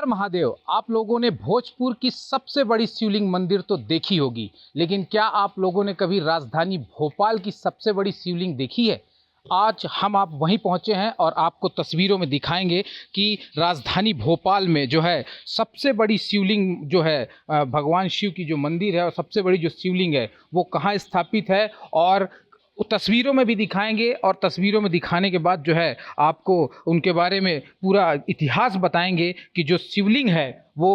महादेव। आप लोगों ने भोजपुर की सबसे बड़ी शिवलिंग मंदिर तो देखी होगी, लेकिन क्या आप लोगों ने कभी राजधानी भोपाल की सबसे बड़ी शिवलिंग देखी है? आज हम आप वहीं पहुंचे हैं और आपको तस्वीरों में दिखाएंगे कि राजधानी भोपाल में जो है सबसे बड़ी शिवलिंग जो है भगवान शिव की जो मंदिर है और सबसे बड़ी जो शिवलिंग है वो कहाँ स्थापित है, और तस्वीरों में भी दिखाएंगे। और तस्वीरों में दिखाने के बाद जो है आपको उनके बारे में पूरा इतिहास बताएंगे कि जो शिवलिंग है वो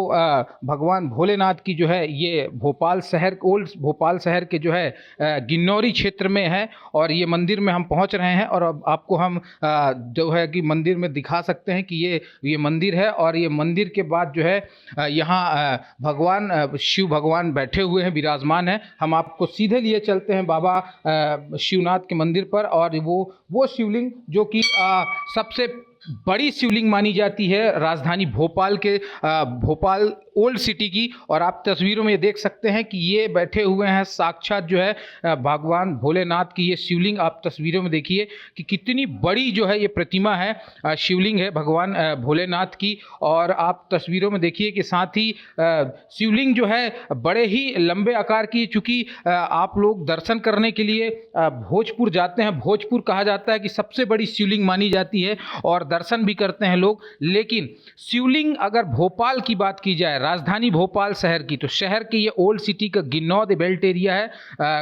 भगवान भोलेनाथ की जो है ये भोपाल शहर, ओल्ड भोपाल शहर के जो है गिन्नौरी क्षेत्र में है। और ये मंदिर में हम पहुंच रहे हैं और अब आपको हम जो है कि मंदिर में दिखा सकते हैं कि ये मंदिर है। और ये मंदिर के बाद जो है यहाँ भगवान शिव भगवान बैठे हुए हैं, विराजमान हैं। हम आपको सीधे लिए चलते हैं बाबा शिवनाथ के मंदिर पर, और वो शिवलिंग जो कि सबसे बड़ी शिवलिंग मानी जाती है राजधानी भोपाल के, भोपाल ओल्ड सिटी की। और आप तस्वीरों में ये देख सकते हैं कि ये बैठे हुए हैं साक्षात जो है भगवान भोलेनाथ की ये शिवलिंग। आप तस्वीरों में देखिए कि कितनी बड़ी जो है ये प्रतिमा है, शिवलिंग है भगवान भोलेनाथ की। और आप तस्वीरों में देखिए कि साथ ही शिवलिंग जो है बड़े ही लंबे आकार की, चूँकि आप लोग दर्शन करने के लिए भोजपुर जाते हैं। भोजपुर कहा जाता है कि सबसे बड़ी शिवलिंग मानी जाती है और दर्शन भी करते हैं लोग। लेकिन शिवलिंग अगर भोपाल की बात की जाए, राजधानी भोपाल शहर की, तो शहर के ये ओल्ड सिटी का गिन्नौर बेल्ट एरिया है,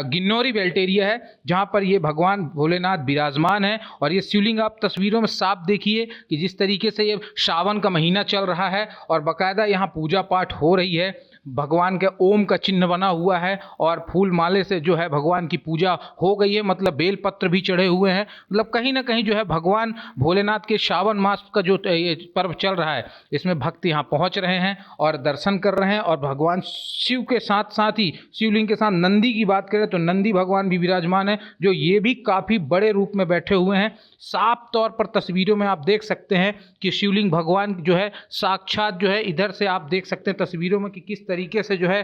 गिन्नौरी बेल्ट एरिया है, जहाँ पर ये भगवान भोलेनाथ विराजमान है। और ये शिवलिंग आप तस्वीरों में साफ देखिए कि जिस तरीके से ये सावन का महीना चल रहा है और बाकायदा यहाँ पूजा पाठ हो रही है। भगवान के ओम का चिन्ह बना हुआ है और फूल माले से जो है भगवान की पूजा हो गई है, मतलब बेल पत्र भी चढ़े हुए हैं। मतलब कहीं ना कहीं जो है भगवान भोलेनाथ के श्रावण मास का जो ये पर्व चल रहा है, इसमें भक्त यहाँ पहुँच रहे हैं और दर्शन कर रहे हैं। और भगवान शिव के साथ साथ ही शिवलिंग के साथ नंदी की बात करें तो नंदी भगवान भी विराजमान है, जो ये भी काफ़ी बड़े रूप में बैठे हुए हैं। साफ तौर पर तस्वीरों में आप देख सकते हैं कि शिवलिंग भगवान जो है साक्षात जो है, इधर से आप देख सकते हैं तस्वीरों में कि किस तरीके से जो है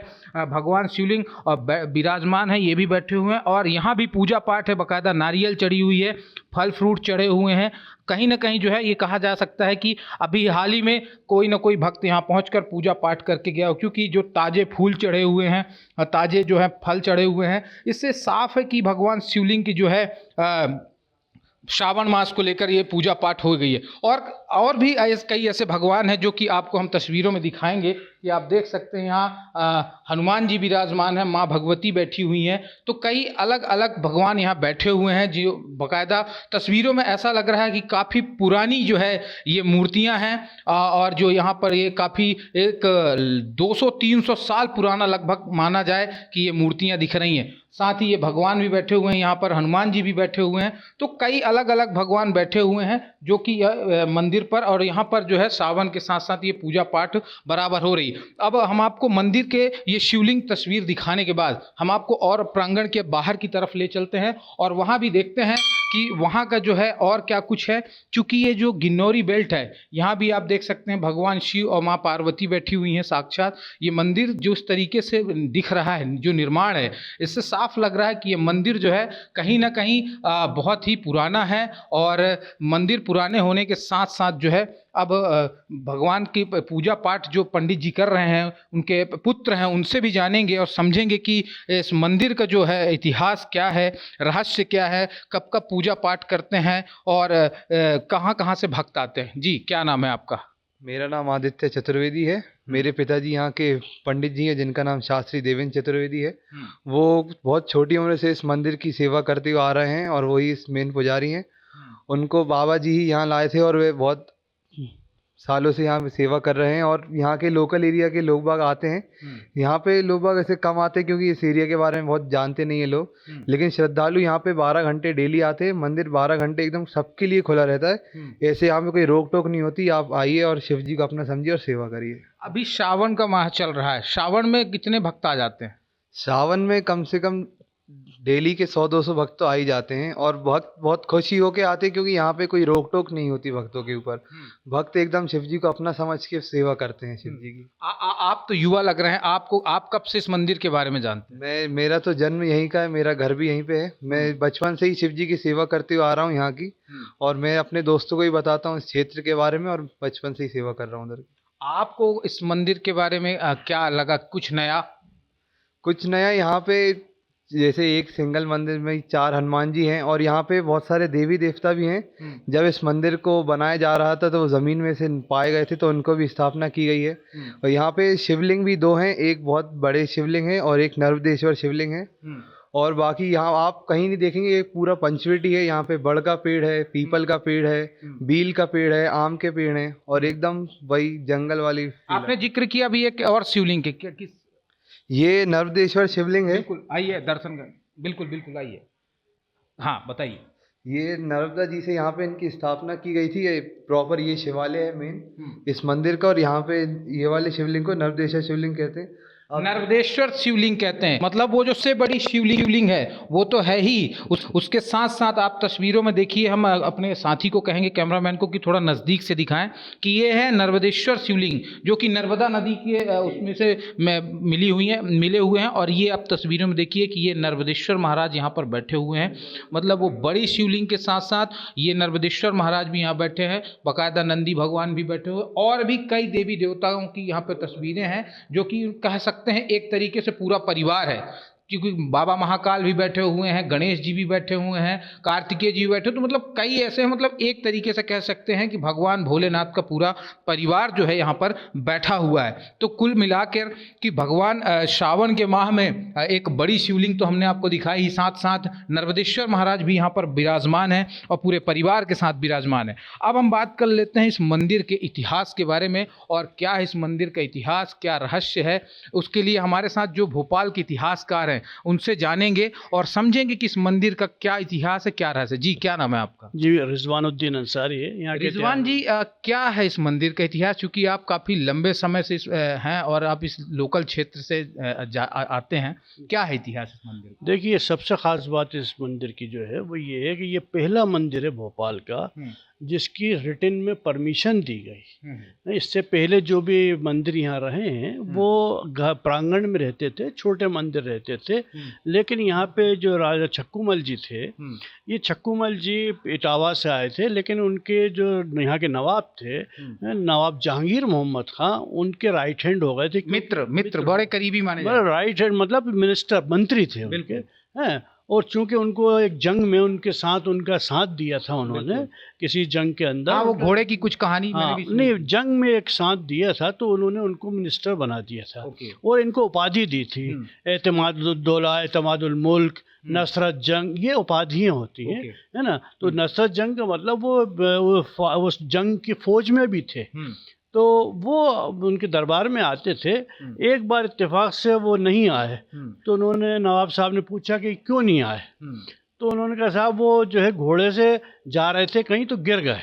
भगवान शिवलिंग विराजमान है, ये भी बैठे हुए हैं। और यहाँ भी पूजा पाठ है, बाकायदा नारियल चढ़ी हुई है, फल फ्रूट चढ़े हुए हैं। कहीं ना कहीं जो है ये कहा जा सकता है कि अभी हाल ही में कोई ना कोई भक्त यहाँ पहुंचकर पूजा पाठ करके गया हो, क्योंकि जो ताज़े फूल चढ़े हुए हैं, ताज़े जो है फल चढ़े हुए हैं, इससे साफ है कि भगवान शिवलिंग की जो है श्रावण मास को लेकर ये पूजा पाठ हो गई है। और भी कई ऐसे भगवान हैं जो कि आपको हम तस्वीरों में दिखाएंगे कि आप देख सकते हैं यहाँ हनुमान जी विराजमान है, माँ भगवती बैठी हुई हैं। तो कई अलग अलग भगवान यहाँ बैठे हुए हैं जो बाकायदा तस्वीरों में ऐसा लग रहा है कि काफ़ी पुरानी जो है ये मूर्तियाँ हैं। और जो यहाँ पर ये काफ़ी एक 200-300 साल पुराना लगभग माना जाए कि ये मूर्तियाँ दिख रही हैं। साथ ही ये भगवान भी बैठे हुए हैं, यहाँ पर हनुमान जी भी बैठे हुए हैं। तो कई अलग अलग भगवान बैठे हुए हैं जो कि मंदिर पर, और यहाँ पर जो है सावन के साथ साथ ये पूजा पाठ बराबर हो रही है। अब हम आपको मंदिर के ये शिवलिंग तस्वीर दिखाने के बाद हम आपको और प्रांगण के बाहर की तरफ ले चलते हैं और वहाँ भी देखते हैं कि वहाँ का जो है और क्या कुछ है। चूँकि ये जो गिन्नौरी बेल्ट है, यहाँ भी आप देख सकते हैं भगवान शिव और माँ पार्वती बैठी हुई हैं साक्षात। ये मंदिर जो इस तरीके से दिख रहा है, जो निर्माण है, इससे साफ लग रहा है कि ये मंदिर जो है कहीं ना कहीं बहुत ही पुराना है। और मंदिर पुराने होने के साथ साथ जो है अब भगवान की पूजा पाठ जो पंडित जी कर रहे हैं, उनके पुत्र हैं, उनसे भी जानेंगे और समझेंगे कि इस मंदिर का जो है इतिहास क्या है, रहस्य क्या है, कब कब पूजा पाठ करते हैं और कहाँ कहाँ से भक्त आते हैं। जी, क्या नाम है आपका? मेरा नाम आदित्य चतुर्वेदी है। मेरे पिताजी यहाँ के पंडित जी हैं जिनका नाम शास्त्री देवेंद्र चतुर्वेदी है। वो बहुत छोटी उम्र से इस मंदिर की सेवा करते हुए आ रहे हैं और वही इस मेन पुजारी हैं। उनको बाबा जी ही यहाँ लाए थे और वे बहुत सालों से यहाँ सेवा कर रहे हैं। और यहाँ के लोकल एरिया के लोग बाग आते हैं। यहाँ पे लोग बाग ऐसे कम आते हैं क्योंकि इस एरिया के बारे में बहुत जानते नहीं है लोग, लेकिन श्रद्धालु यहाँ पे 12 घंटे डेली आते हैं। मंदिर 12 घंटे एकदम सबके लिए खुला रहता है। ऐसे यहाँ पे कोई रोक टोक नहीं होती। आप आइए और शिव जी को अपना समझिए और सेवा करिए। अभी श्रावण का माह चल रहा है, श्रावण में कितने भक्त आ जाते हैं? सावन में कम से कम डेली के 100-200 भक्त तो आ ही जाते हैं और भक्त बहुत खुशी होके आते हैं क्योंकि यहाँ पे कोई रोक टोक नहीं होती भक्तों के ऊपर। भक्त एकदम शिव जी को अपना समझ के सेवा करते हैं शिव जी की। आप तो युवा लग रहे हैं, आप कब से इस मंदिर के बारे में जानते हैं? मेरा तो जन्म यहीं का है, मेरा घर भी यहीं पे है। मैं बचपन से ही शिव जी की सेवा करते हुए आ रहा हूँ यहाँ की। और मैं अपने दोस्तों को भी बताता हूँ इस क्षेत्र के बारे में और बचपन से ही सेवा कर रहा हूँ उधर। आपको इस मंदिर के बारे में क्या लगा, कुछ नया? कुछ नया यहाँ पे, जैसे एक सिंगल मंदिर में 4 हनुमान जी हैं और यहाँ पे बहुत सारे देवी देवता भी हैं। जब इस मंदिर को बनाया जा रहा था तो वो ज़मीन में से पाए गए थे, तो उनको भी स्थापना की गई है। और यहाँ पे शिवलिंग भी 2 हैं, एक बहुत बड़े शिवलिंग है और एक नर्मदेश्वर शिवलिंग है। और बाकी यहाँ आप कहीं नहीं देखेंगे, एक पूरा पंचवटी है। यहाँ पे बड़ का पेड़ है, पीपल का पेड़ है, बील का पेड़ है, आम के पेड़ हैं और एकदम वही जंगल वाली feel है। आपने जिक्र किया अभी एक और शिवलिंग के, किस? ये नर्मदेश्वर शिवलिंग है। बिल्कुल, आइए दर्शन कर, बिल्कुल बिल्कुल आइए, हाँ बताइए। ये नर्मदा जी से यहाँ पे इनकी स्थापना की गई थी। ये प्रॉपर ये शिवालय है मेन इस मंदिर का, और यहाँ पे ये वाले शिवलिंग को नर्मदेश्वर शिवलिंग कहते हैं। नर्मदेश्वर शिवलिंग कहते हैं, मतलब वो जो सबसे बड़ी शिवलिंग है वो तो है ही, उसके साथ साथ आप तस्वीरों में देखिए, हम अपने साथी को कहेंगे, कैमरामैन को, कि थोड़ा नज़दीक से दिखाएं कि ये है नर्मदेश्वर शिवलिंग, जो कि नर्मदा नदी के उसमें से मिले हुए हैं। और ये आप तस्वीरों में देखिए कि ये नर्मदेश्वर महाराज यहाँ पर बैठे हुए हैं। मतलब वो बड़ी शिवलिंग के साथ साथ ये नर्मदेश्वर महाराज भी यहाँ बैठे हैं, बाकायदा नंदी भगवान भी बैठे हुए, और भी कई देवी देवताओं की यहाँ पर तस्वीरें हैं, जो कि कह सकते हैं एक तरीके से पूरा परिवार है, क्योंकि बाबा महाकाल भी बैठे हुए हैं, गणेश जी भी बैठे हुए हैं, कार्तिकेय जी भी बैठे, तो मतलब कई ऐसे हैं, मतलब एक तरीके से कह सकते हैं कि भगवान भोलेनाथ का पूरा परिवार जो है यहाँ पर बैठा हुआ है। तो कुल मिलाकर कि भगवान श्रावण के माह में एक बड़ी शिवलिंग तो हमने आपको दिखाई ही, साथ साथ नर्मदेश्वर महाराज भी यहाँ पर विराजमान है और पूरे परिवार के साथ विराजमान है। अब हम बात कर लेते हैं इस मंदिर के इतिहास के बारे में, और क्या है इस मंदिर का इतिहास, क्या रहस्य है। उसके लिए हमारे साथ जो भोपाल के इतिहासकार हैं उनसे जानेंगे और समझेंगे कि इस मंदिर का क्या इतिहास है, क्या रहस्य। जी, क्या नाम है आपका? जी, रिजवानुद्दीन अंसारी है यहाँ के। रिजवान जी, क्या है इस मंदिर का इतिहास, क्योंकि आप काफ़ी लंबे समय से हैं और आप इस लोकल क्षेत्र से आते हैं, क्या है इतिहास इस मंदिर का? देखिए, सबसे ख़ास बात इस मंदिर की जो है वो ये है कि ये पहला मंदिर है भोपाल का जिसकी रिटन में परमिशन दी गई। इससे पहले जो भी मंदिर यहाँ रहे हैं वो प्रांगण में रहते थे, छोटे मंदिर रहते थे। लेकिन यहाँ पे जो राजा छक्कूमल जी थे, ये छक्कूमल जी इटावा से आए थे, लेकिन उनके जो यहाँ के नवाब थे, नवाब जहांगीर मोहम्मद खां, उनके राइट हैंड हो गए थे। मित्र बड़े करीबी माने जाते हैं। राइट हैंड मतलब मिनिस्टर, मंत्री थे उनके, हैं। और चूंकि उनको एक जंग में उनके साथ उनका साथ दिया था उन्होंने, किसी जंग के अंदर। हाँ, वो घोड़े की कुछ कहानी मैंने भी सुनी। नहीं, जंग में एक साथ दिया था तो उन्होंने उनको मिनिस्टर बना दिया था। और इनको उपाधि दी थी, एतमादुद्दौला, एतमादुल मुल्क, नसरत जंग, ये उपाधियाँ होती हैं, है ना। तो नसरत जंग का मतलब वो उस जंग की फौज में भी थे। तो वो उनके दरबार में आते थे। एक बार इत्तेफाक से वो नहीं आए, तो उन्होंने, नवाब साहब ने पूछा कि क्यों नहीं आए। तो उन्होंने कहा, साहब वो जो है घोड़े से जा रहे थे कहीं तो गिर गए,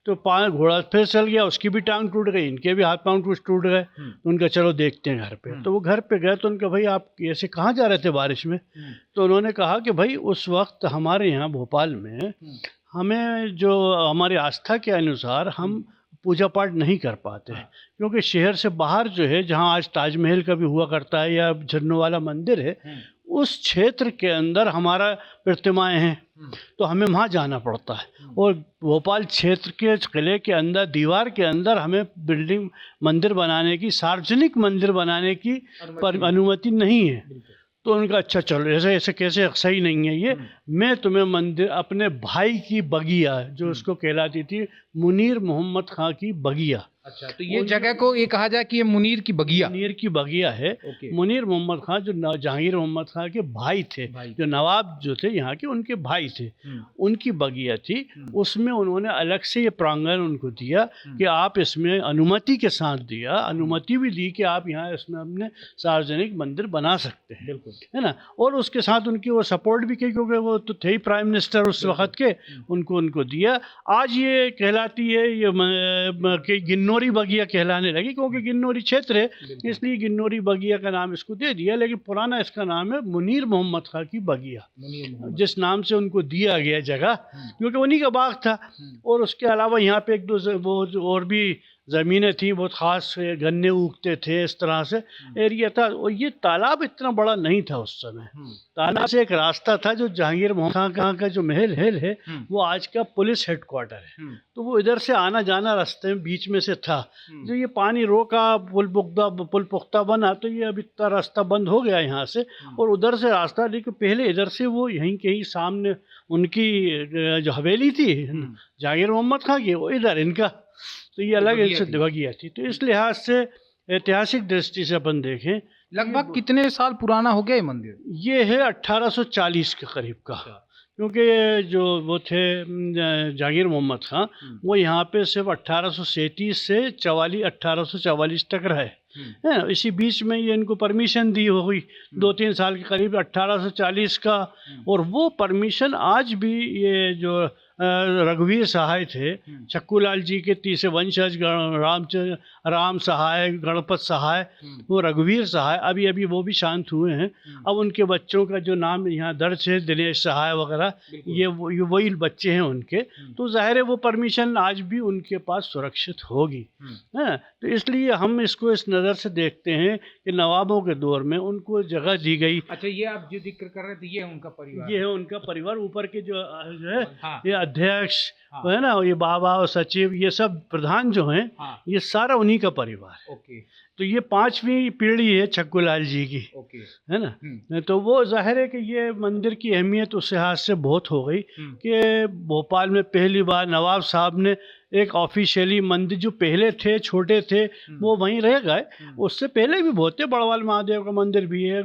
तो घोड़ा फिर चल गया, उसकी भी टांग टूट गई, इनके भी हाथ पांव टूट गए। उनका चलो देखते हैं घर पे। तो वो घर पे गए तो उनका, भाई आप ऐसे कहाँ जा रहे थे बारिश में? तो उन्होंने कहा कि भाई उस वक्त हमारे यहाँ भोपाल में हमें जो हमारी आस्था के अनुसार हम पूजा पाठ नहीं कर पाते, क्योंकि शहर से बाहर जो है, जहाँ आज ताजमहल का भी हुआ करता है या झरनों वाला मंदिर है, उस क्षेत्र के अंदर हमारा प्रतिमाएं हैं, तो हमें वहाँ जाना पड़ता है। और भोपाल क्षेत्र के किले के अंदर, दीवार के अंदर हमें बिल्डिंग, मंदिर बनाने की, सार्वजनिक मंदिर बनाने की अनुमति नहीं है। तो उनका, अच्छा चलो, ऐसे कैसे, सही नहीं है ये। मैं तुम्हें मंदिर, अपने भाई की बगिया, जो उसको कहलाती थी मुनीर मोहम्मद खां की बगिया। अच्छा, तो ये जगह को ये कहा जाए कि ये मुनीर की बगिया, मुनीर की बगिया है। मुनीर मोहम्मद खां जो जहांगीर मोहम्मद खां के भाई थे, जो नवाब जो थे यहाँ के, उनके भाई थे, उनकी बगिया थी। उसमें उन्होंने अलग से ये प्रांगण उनको दिया कि आप इसमें, अनुमति के साथ दिया, अनुमति भी दी कि आप यहाँ इसमें अपने सार्वजनिक मंदिर बना सकते हैं, है ना। और उसके साथ उनकी वो सपोर्ट भी की, क्योंकि वो तो थे ही प्राइम मिनिस्टर उस वक्त के, उनको दिया। आज ये कहलाती है ये गिन्नौरी बगिया कहलाने लगी, क्योंकि गिन्नौरी क्षेत्र है, इसलिए गिन्नौरी बगिया का नाम इसको दे दिया। लेकिन पुराना इसका नाम है मुनीर मोहम्मद खां की बगिया, जिस नाम से उनको दिया गया जगह, क्योंकि उन्हीं का बाग था। और उसके अलावा यहाँ पे एक दो वो और भी ज़मीनें थी, बहुत ख़ास गन्ने उगते थे, इस तरह से एरिया था। और ये तालाब इतना बड़ा नहीं था उस समय। तालाब से एक रास्ता था जो जहांगीर मोहम्मद खां का जो महल है वो आज का पुलिस हेडक्वार्टर है, तो वो इधर से आना जाना रास्ते में बीच में से था। जो ये पानी रोका, पुल पुख्ता बना, तो ये अब इतना रास्ता बंद हो गया यहाँ से, और उधर से रास्ता, लेकिन पहले इधर से वो यहीं कहीं सामने उनकी जो हवेली थी जहांगीर मोहम्मद खां की, वो इधर इनका, तो ये अलग से बगिया थी। तो इस लिहाज से ऐतिहासिक दृष्टि से अपन देखें, लगभग कितने साल पुराना हो गया ये मंदिर? ये है 1840 के करीब का, क्योंकि जो वो थे जहांगीर मोहम्मद खां, वो यहाँ पे सिर्फ 1837 से 1844 तक रहे हैं। इसी बीच में ये इनको परमिशन दी हुई 2-3 साल के करीब 1840 का, और वो परमिशन आज भी ये जो रघुवीर सहाय थे, छक्कूलाल जी के तीसरे वंशज राम सहाय, गणपत सहाय, वो रघुवीर सहाय अभी अभी वो भी शांत हुए हैं। अब उनके बच्चों का जो नाम यहाँ दर्ज है, दिनेश सहाय वगैरह, ये वही बच्चे हैं उनके, तो जाहिर है वो परमिशन आज भी उनके पास सुरक्षित होगी। तो इसलिए हम इसको इस नज़र से देखते हैं कि नवाबों के दौर में उनको जगह दी गई। अच्छा, ये आप जो जिक्र कर रहे थे ये है उनका परिवार? ये है उनका परिवार। ऊपर के जो है ये अध्यक्ष है ना, ये बाबा और सचिव, ये सब प्रधान जो हैं, ये सारा उन्हीं का परिवार है। तो ये 5वीं पीढ़ी है छक्कूलाल जी की, है ना। तो वो जाहिर है कि ये मंदिर की अहमियत उस लिहाज से बहुत हो गई कि भोपाल में पहली बार नवाब साहब ने एक ऑफिशियली मंदिर, जो पहले थे छोटे थे वो वहीं रह गए, उससे पहले भी बहुत थे, बड़वाल महादेव का मंदिर भी है,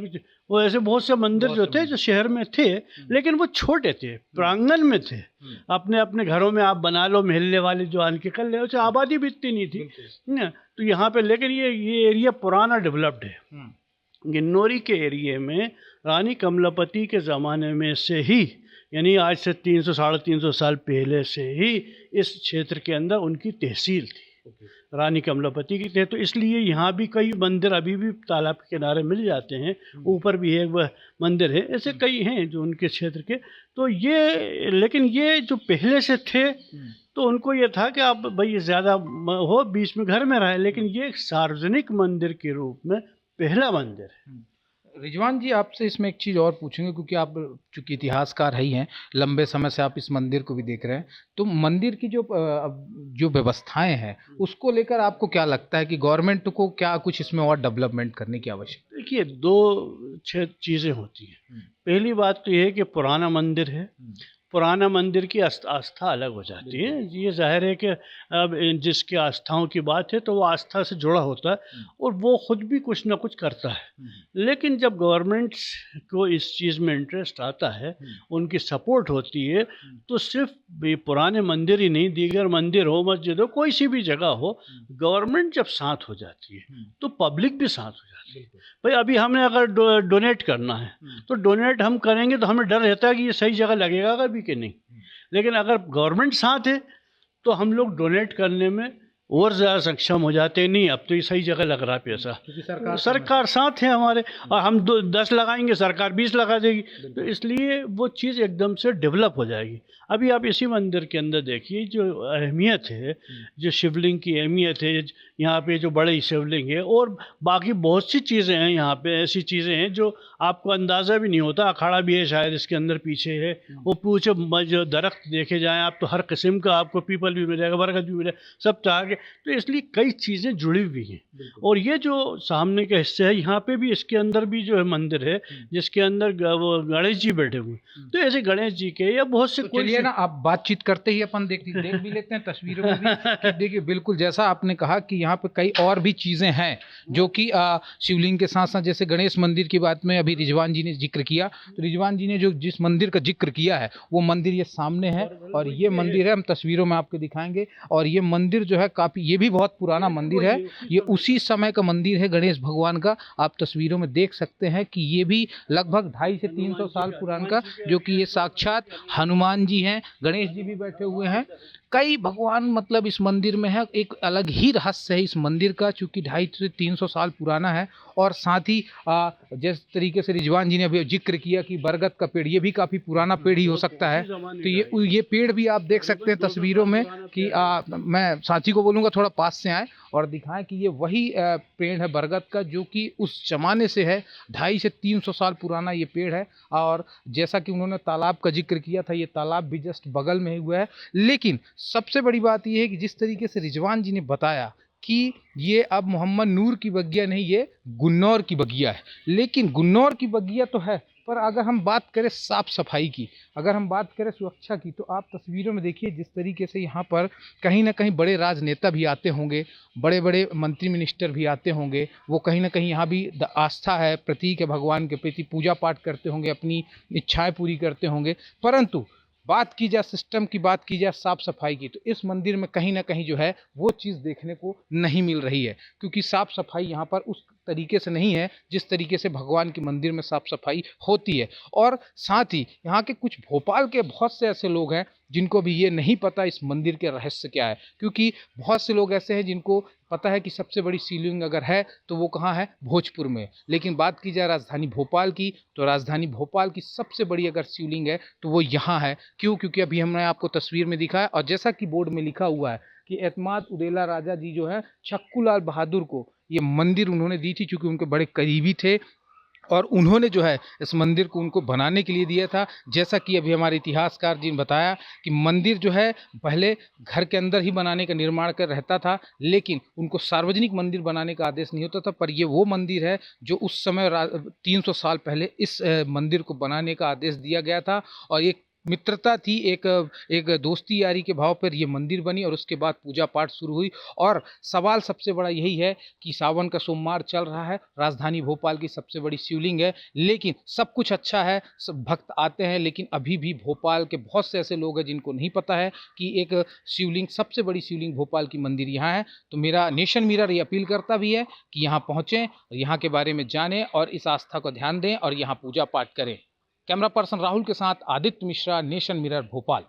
वो ऐसे बहुत से मंदिर जो थे जो शहर में थे, लेकिन वो छोटे थे, प्रांगण में थे, अपने अपने घरों में आप बना लो, महल्ले वाले जो आन के कर ले, उसे आबादी भी इतनी नहीं थी। तो यहाँ पे लेकिन ये एरिया पुराना डेवलप्ड है। गिन्नौरी के एरिया में रानी कमलापति के ज़माने में से ही, यानी आज से 300-350 साल पहले से ही इस क्षेत्र के अंदर उनकी तहसील थी, रानी कमलापति की थे। तो इसलिए यहाँ भी कई मंदिर अभी भी तालाब के किनारे मिल जाते हैं, ऊपर भी एक वह मंदिर है, ऐसे कई हैं जो उनके क्षेत्र के। तो ये, लेकिन ये जो पहले से थे तो उनको ये था कि आप भाई ज़्यादा हो, बीच में घर में रहे, लेकिन ये एक सार्वजनिक मंदिर के रूप में पहला मंदिर है। रिजवान जी, आपसे इसमें एक चीज़ और पूछेंगे, क्योंकि आप चूँकि इतिहासकार ही हैं, लंबे समय से आप इस मंदिर को भी देख रहे हैं, तो मंदिर की जो व्यवस्थाएं हैं उसको लेकर आपको क्या लगता है कि गवर्नमेंट को क्या कुछ इसमें और डेवलपमेंट करने की आवश्यकता है? देखिए, 2 चीज़ें होती हैं। पहली बात तो ये है कि पुराना मंदिर है, पुराना मंदिर की आस्था अलग हो जाती है। ये जाहिर है कि अब जिसकी आस्थाओं की बात है तो वो आस्था से जुड़ा होता है और वो ख़ुद भी कुछ ना कुछ करता है। लेकिन जब गवर्नमेंट को इस चीज़ में इंटरेस्ट आता है, उनकी सपोर्ट होती है, तो सिर्फ पुराने मंदिर ही नहीं, दीगर मंदिर हो, मस्जिद हो, कोई सी भी जगह हो, गवर्नमेंट जब साथ हो जाती है तो पब्लिक भी साथ हो जाती है। भाई अभी हमने अगर डोनेट करना है तो डोनेट हम करेंगे तो हमें डर रहता है कि ये सही जगह लगेगा कभी कि नहीं, लेकिन अगर गवर्नमेंट साथ है तो हम लोग डोनेट करने में और ज़्यादा सक्षम हो जाते हैं। नहीं, अब तो ये सही जगह लग रहा है पैसा, सरकार साथ है हमारे, और हम 10 लगाएंगे, सरकार 20 लगा देगी, तो इसलिए वो चीज़ एकदम से डेवलप हो जाएगी। अभी आप इसी मंदिर के अंदर देखिए जो अहमियत है, जो शिवलिंग की अहमियत है, यहाँ पे जो बड़े शिवलिंग है, और बाकी बहुत सी चीज़ें हैं यहाँ पे, ऐसी चीज़ें हैं जो आपको अंदाज़ा भी नहीं होता। अखाड़ा भी है शायद इसके अंदर पीछे है, वो पूछो जो दरख्त देखे जाएँ आप तो हर किस्म का आपको पीपल भी मिलेगा, बरगद भी मिलेगा, सब तरह के। तो इसलिए कई चीज़ें जुड़ी हुई हैं। और ये जो सामने के हिस्से है, यहाँ पे भी, इसके अंदर भी जो है मंदिर है जिसके अंदर वो गणेश जी बैठे हुए, तो ऐसे गणेश जी के या बहुत से, चलिए ना, आप बातचीत करते ही अपन देख भी लेते हैं तस्वीरों में भी कि देखिए बिल्कुल जैसा आपने कहा कि यहाँ पे कई और भी चीज़ें हैं जो कि शिवलिंग के साथ साथ, जैसे गणेश मंदिर की बात में अभी रिजवान जी ने जिक्र किया, तो रिजवान जी ने जो जिस मंदिर का जिक्र किया है वो मंदिर ये सामने है, और ये मंदिर है, हम तस्वीरों में आपको दिखाएंगे। और ये मंदिर जो है काफ़ी, ये भी बहुत पुराना मंदिर है, ये उसी समय का मंदिर है गणेश भगवान का। आप तस्वीरों में देख सकते हैं कि ये भी लगभग 250 से 300 साल पुराना का, जो कि ये साक्षात हनुमान जी हैं, गणेश जी भी बैठे हुए हैं, कई भगवान मतलब इस मंदिर में है। एक अलग ही रहस्य है इस मंदिर का, चूँकि 250 से 300 साल पुराना है, और साथ ही जिस तरीके तरीके से रिजवान जी ने अभी जिक्र किया कि बरगद का पेड़, ये भी काफ़ी पुराना पेड़ ही हो सकता है। तो ये पेड़ भी आप देख सकते हैं तस्वीरों में कि मैं साथी को बोलूँगा थोड़ा पास से आए और दिखाएं कि ये वही पेड़ है बरगद का, जो कि उस ज़माने से है, 250 से 300 साल पुराना ये पेड़ है। और जैसा कि उन्होंने तालाब का जिक्र किया था, ये तालाब भी जस्ट बगल में ही हुआ है। लेकिन सबसे बड़ी बात ये है कि जिस तरीके से रिजवान जी ने बताया कि ये अब मोहम्मद नूर की बगिया नहीं, ये गुन्नौर की बगिया है। लेकिन गुन्नौर की बगिया तो है, पर अगर हम बात करें साफ़ सफाई की, अगर हम बात करें सुरक्षा की, तो आप तस्वीरों में देखिए जिस तरीके से यहाँ पर कहीं ना कहीं बड़े राजनेता भी आते होंगे, बड़े बड़े मंत्री मिनिस्टर भी आते होंगे, वो कहीं ना कहीं यहाँ भी आस्था है, प्रतीक है भगवान के प्रति, पूजा पाठ करते होंगे, अपनी इच्छाएं पूरी करते होंगे। परंतु बात की जाए सिस्टम की, बात की जाए साफ़ सफाई की, तो इस मंदिर में कहीं ना कहीं जो है वो चीज़ देखने को नहीं मिल रही है, क्योंकि साफ़ सफाई यहाँ पर उस तरीके से नहीं है जिस तरीके से भगवान के मंदिर में साफ़ सफाई होती है। और साथ ही यहाँ के कुछ भोपाल के बहुत से ऐसे लोग हैं जिनको भी ये नहीं पता इस मंदिर के रहस्य क्या है, क्योंकि बहुत से लोग ऐसे हैं जिनको पता है कि सबसे बड़ी शिवलिंग अगर है तो वो कहाँ है, भोजपुर में। लेकिन बात की जाए राजधानी भोपाल की, तो राजधानी भोपाल की सबसे बड़ी अगर शिवलिंग है तो वो यहाँ है। क्यों? क्योंकि अभी हमने आपको तस्वीर में दिखाया, और जैसा कि बोर्ड में लिखा हुआ है कि एतमाद उदेला राजा जी जो है छक्कूलाल बहादुर को ये मंदिर उन्होंने दी थी, चूँकि उनके बड़े करीबी थे, और उन्होंने जो है इस मंदिर को उनको बनाने के लिए दिया था। जैसा कि अभी हमारे इतिहासकार जी ने बताया कि मंदिर जो है पहले घर के अंदर ही बनाने का निर्माण कर रहता था, लेकिन उनको सार्वजनिक मंदिर बनाने का आदेश नहीं होता था। पर ये वो मंदिर है जो उस समय 300 साल पहले इस मंदिर को बनाने का आदेश दिया गया था, और एक मित्रता थी, एक दोस्ती यारी के भाव पर यह मंदिर बनी, और उसके बाद पूजा पाठ शुरू हुई। और सवाल सबसे बड़ा यही है कि सावन का सोमवार चल रहा है, राजधानी भोपाल की सबसे बड़ी शिवलिंग है, लेकिन सब कुछ अच्छा है, सब भक्त आते हैं, लेकिन अभी भी भोपाल के बहुत से ऐसे लोग हैं जिनको नहीं पता है कि एक शिवलिंग, सबसे बड़ी शिवलिंग भोपाल की मंदिर यहाँ है। तो मेरा नेशन मिरर ये अपील करता भी है कि यहाँ पहुँचें, यहाँ के बारे में जानें और इस आस्था को ध्यान दें और यहाँ पूजा पाठ करें। कैमरा पर्सन राहुल के साथ आदित्य मिश्रा, नेशन मिरर भोपाल।